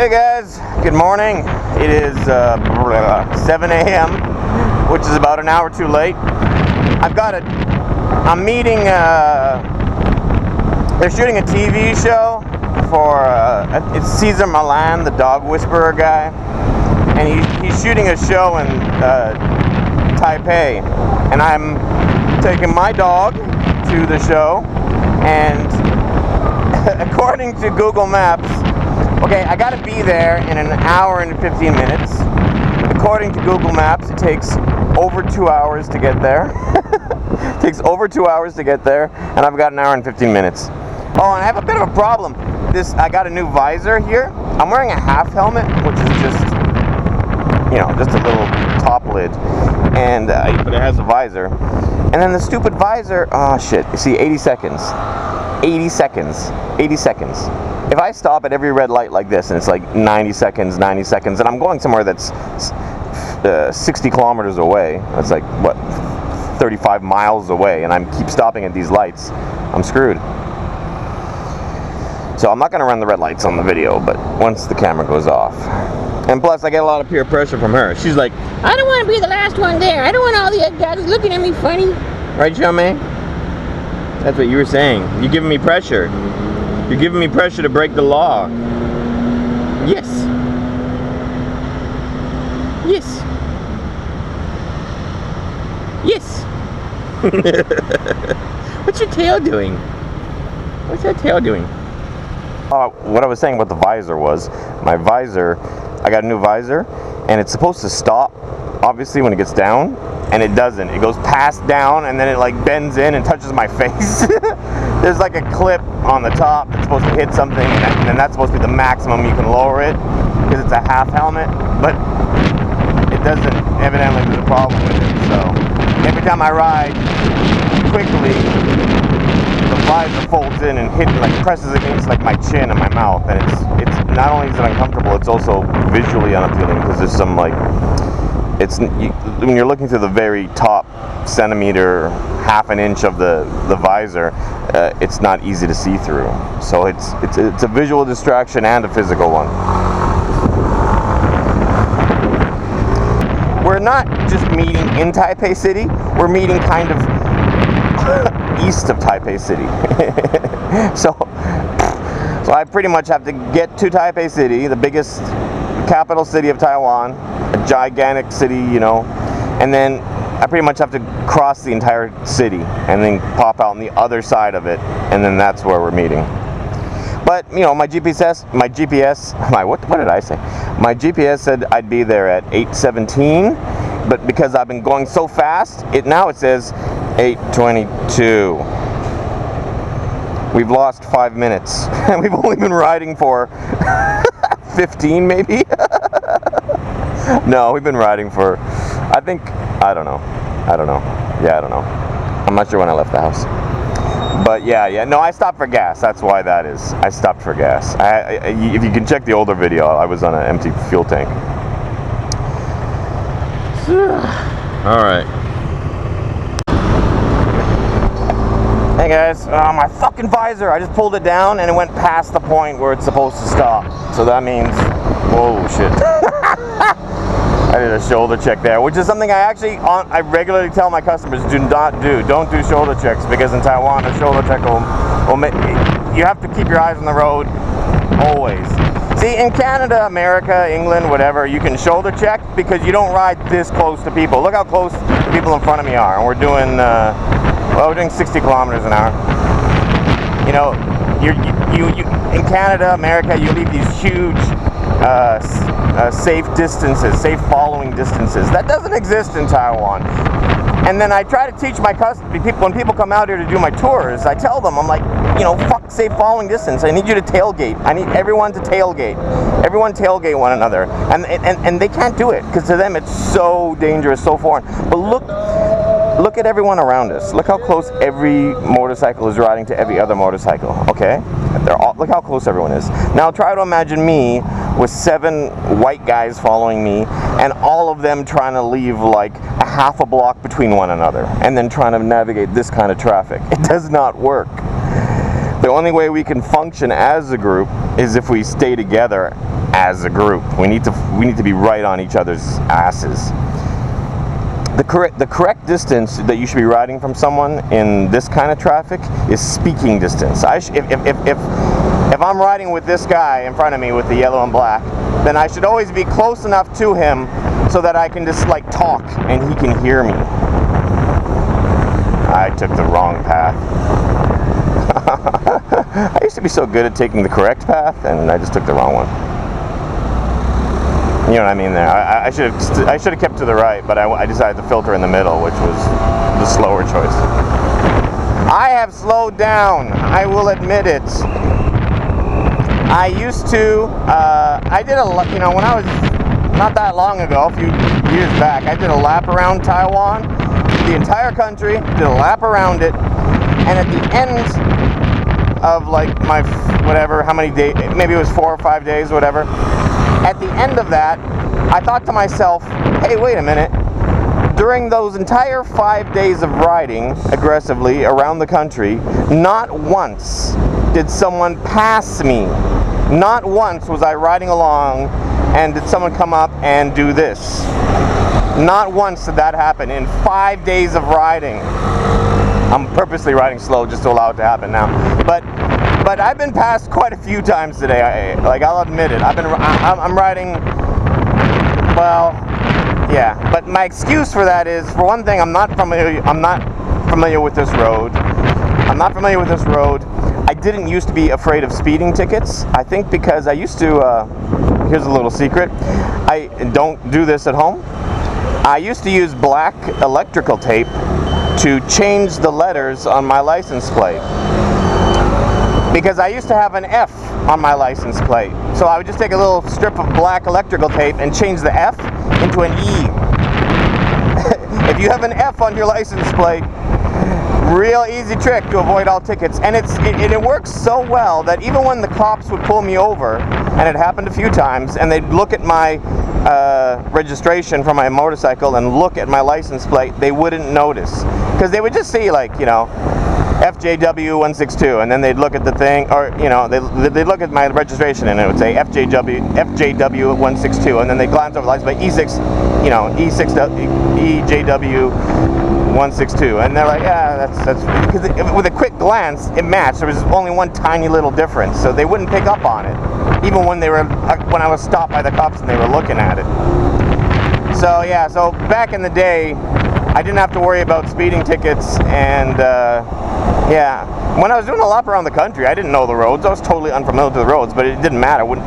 Hey guys, good morning. It is 7 a.m., which is about an hour too late. I'm meeting, they're shooting a TV show for, it's CESAR MILLAN, the dog whisperer guy, and he's shooting a show in Taipei, and I'm taking my dog to the show, and according to Google Maps, okay, I gotta be there in an hour and 15 minutes. According to Google Maps, it takes over 2 hours to get there. It takes over 2 hours to get there, and I've got an hour and 15 minutes. Oh, and I have a bit of a problem. I got a new visor here. I'm wearing a half helmet, which is just, you know, just a little top lid, and but it has a visor. And then the stupid visor, oh shit, you see, 80 seconds. 80 seconds. 80 seconds. If I stop at every red light like this, and it's like 90 seconds, and I'm going somewhere that's 60 kilometers away, that's like, what, 35 miles away, and I keep stopping at these lights, I'm screwed. So I'm not going to run the red lights on the video, but once the camera goes off. And plus, I get a lot of peer pressure from her. She's like, I don't want to be the last one there. I don't want all the other guys looking at me funny. Right, Xiaomei? That's what you were saying. You're giving me pressure. You're giving me pressure to break the law. Yes. Yes. Yes. What's your tail doing? What's that tail doing? What I was saying about the visor was, my visor, I got a new visor, and it's supposed to stop, obviously, when it gets down, and it doesn't. It goes past down, and then it like bends in and touches my face. There's like a clip on the top that's supposed to hit something, and then that's supposed to be the maximum you can lower it, because it's a half helmet, but it doesn't, evidently there's a problem with it, so every time I ride quickly, the visor folds in and presses against like my chin and my mouth, and it's not only is it uncomfortable, it's also visually unappealing, because there's some like, when you're looking through the very top centimeter, half an inch of the visor, it's not easy to see through. So it's a visual distraction and a physical one. We're not just meeting in Taipei City, we're meeting kind of east of Taipei City. So I pretty much have to get to Taipei City, the biggest capital city of Taiwan, a gigantic city, you know, and then I pretty much have to cross the entire city and then pop out on the other side of it, and then that's where we're meeting. But, you know, my GPS, what did I say? My GPS said I'd be there at 8:17, but because I've been going so fast, now it says 8:22. We've lost 5 minutes, and we've only been riding for 15 maybe? No, we've been riding for, I don't know. Yeah, I don't know. I'm not sure when I left the house. But yeah, no, I stopped for gas. That's why that is. I stopped for gas. If you can check the older video, I was on an empty fuel tank. Alright. Hey guys, my fucking visor, I just pulled it down and it went past the point where it's supposed to stop. So that means, whoa, shit. I did a shoulder check there, which is something I regularly tell my customers do not do. Don't do shoulder checks, because in Taiwan, a shoulder check will make, you have to keep your eyes on the road always. See, in Canada, America, England, whatever, you can shoulder check because you don't ride this close to people. Look how close the people in front of me are, and we're doing, we're doing 60 kilometers an hour. You know, in Canada, America, you leave these huge safe distances, safe following distances. That doesn't exist in Taiwan. And then I try to teach my when people come out here to do my tours, I tell them, I'm like, you know, fuck safe following distance. I need you to tailgate. I need everyone to tailgate. Everyone tailgate one another. And they can't do it, because to them it's so dangerous, so foreign. But look at everyone around us. Look how close every motorcycle is riding to every other motorcycle, okay? Look how close everyone is. Now try to imagine me with 7 white guys following me, and all of them trying to leave like a half a block between one another, and then trying to navigate this kind of traffic. It does not work. The only way we can function as a group is if we stay together as a group. We need to be right on each other's asses. The correct distance that you should be riding from someone in this kind of traffic is speaking distance. If I'm riding with this guy in front of me with the yellow and black, then I should always be close enough to him so that I can just like talk and he can hear me. I took the wrong path. I used to be so good at taking the correct path, and I just took the wrong one. You know what I mean there. I should have kept to the right, but I decided to filter in the middle, which was the slower choice. I have slowed down. I will admit it. I used to. I did you know, when I was not that long ago, a few years back, I did a lap around Taiwan, the entire country, did a lap around it, and at the end of like my whatever, how many days, maybe it was 4 or 5 days, whatever. At the end of that, I thought to myself, hey, wait a minute. During those entire 5 days of riding aggressively around the country, not once did someone pass me. Not once was I riding along and did someone come up and do this. Not once did that happen in 5 days of riding. I'm purposely riding slow just to allow it to happen now. But I've been passed quite a few times today. I'll admit it. I'm riding, well, yeah. But my excuse for that is, for one thing, I'm not familiar with this road. I'm not familiar with this road. I didn't used to be afraid of speeding tickets. I think because I used to, here's a little secret. I don't do this at home. I used to use black electrical tape to change the letters on my license plate, because I used to have an F on my license plate. So I would just take a little strip of black electrical tape and change the F into an E. If you have an F on your license plate, real easy trick to avoid all tickets. And it works so well that even when the cops would pull me over, and it happened a few times, and they'd look at my registration for my motorcycle and look at my license plate, they wouldn't notice. Because they would just see, like, you know, FJW 162, and then they'd look at the thing, or, you know, they'd look at my registration and it would say FJW 162, and then they glance over the license plate, E6, you know, EJW 162, and they're like, yeah, that's because with a quick glance it matched. There was only one tiny little difference, so they wouldn't pick up on it, even when I was stopped by the cops and they were looking at it. So yeah, so back in the day, I didn't have to worry about speeding tickets, and yeah, when I was doing a lap around the country, I didn't know the roads. I was totally unfamiliar with the roads, but it didn't matter. It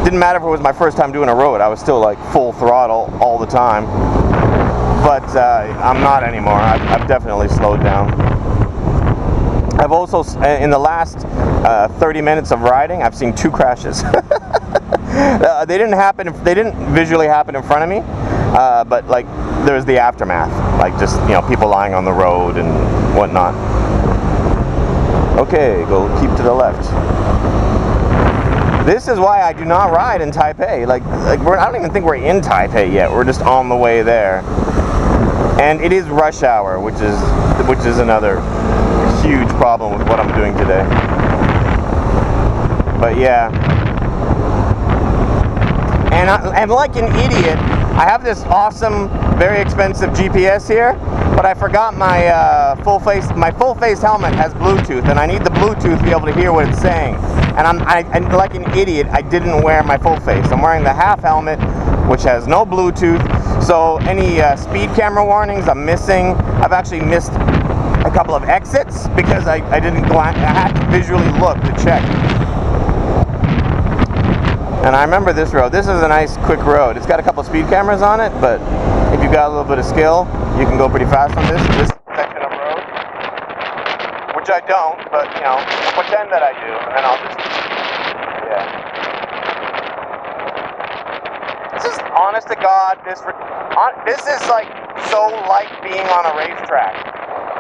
didn't matter if it was my first time doing a road. I was still like full throttle all the time. But I'm not anymore. I've definitely slowed down. I've also, in the last 30 minutes of riding, I've seen 2 crashes. They didn't visually happen in front of me, but like there was the aftermath, like just, you know, people lying on the road and whatnot. Okay, go keep to the left. This is why I do not ride in Taipei. Like I don't even think we're in Taipei yet. We're just on the way there. And it is rush hour, which is another huge problem with what I'm doing today. But yeah. And like an idiot, I have this awesome, very expensive GPS here, but I forgot my full face helmet has Bluetooth, and I need the Bluetooth to be able to hear what it's saying. And like an idiot, I didn't wear my full face. I'm wearing the half helmet, which has no Bluetooth. So any speed camera warnings I'm missing. I've actually missed a couple of exits because I didn't glance. I had to visually look to check. And I remember this road. This is a nice quick road. It's got a couple of speed cameras on it, but if you've got a little bit of skill, you can go pretty fast on this section of road. Which I don't, but you know, I'll pretend that I do, and then I'll just, yeah. This is, honest to God, this is like so like being on a racetrack,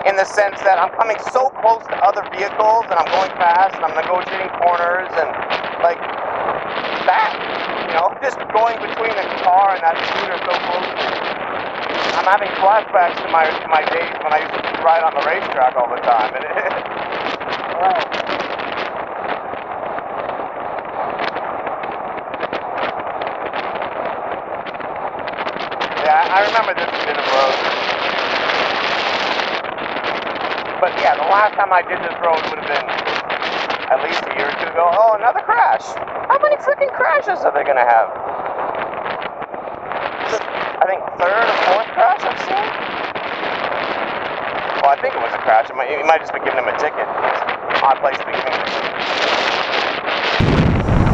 in the sense that I'm coming so close to other vehicles, and I'm going fast, and I'm negotiating corners, and like that, you know, just going between the car and that scooter so close to me. I'm having flashbacks to my days when I used to ride on the racetrack all the time, and remember this bit of road. But yeah, the last time I did this road would have been at least a year or two ago. Oh, another crash. How many freaking crashes are they gonna have? I think third or fourth crash I've seen. Well, I think it was a crash. It might just be giving him a ticket. Odd place to be giving him a ticket.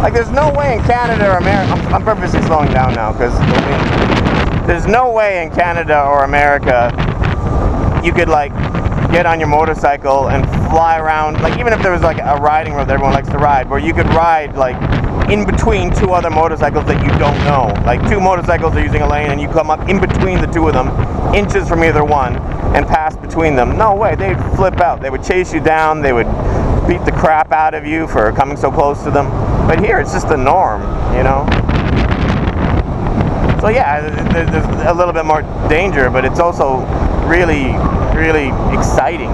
Like, there's no way in Canada or America. I'm purposely slowing down now because there's no way in Canada or America you could like get on your motorcycle and fly around. Like, even if there was like a riding road that everyone likes to ride, where you could ride like in between two other motorcycles that you don't know. Like, two motorcycles are using a lane and you come up in between the two of them, inches from either one, and pass between them. No way, they'd flip out. They would chase you down, they would beat the crap out of you for coming so close to them. But here, it's just the norm, you know? So yeah, there's a little bit more danger, but it's also really, really exciting.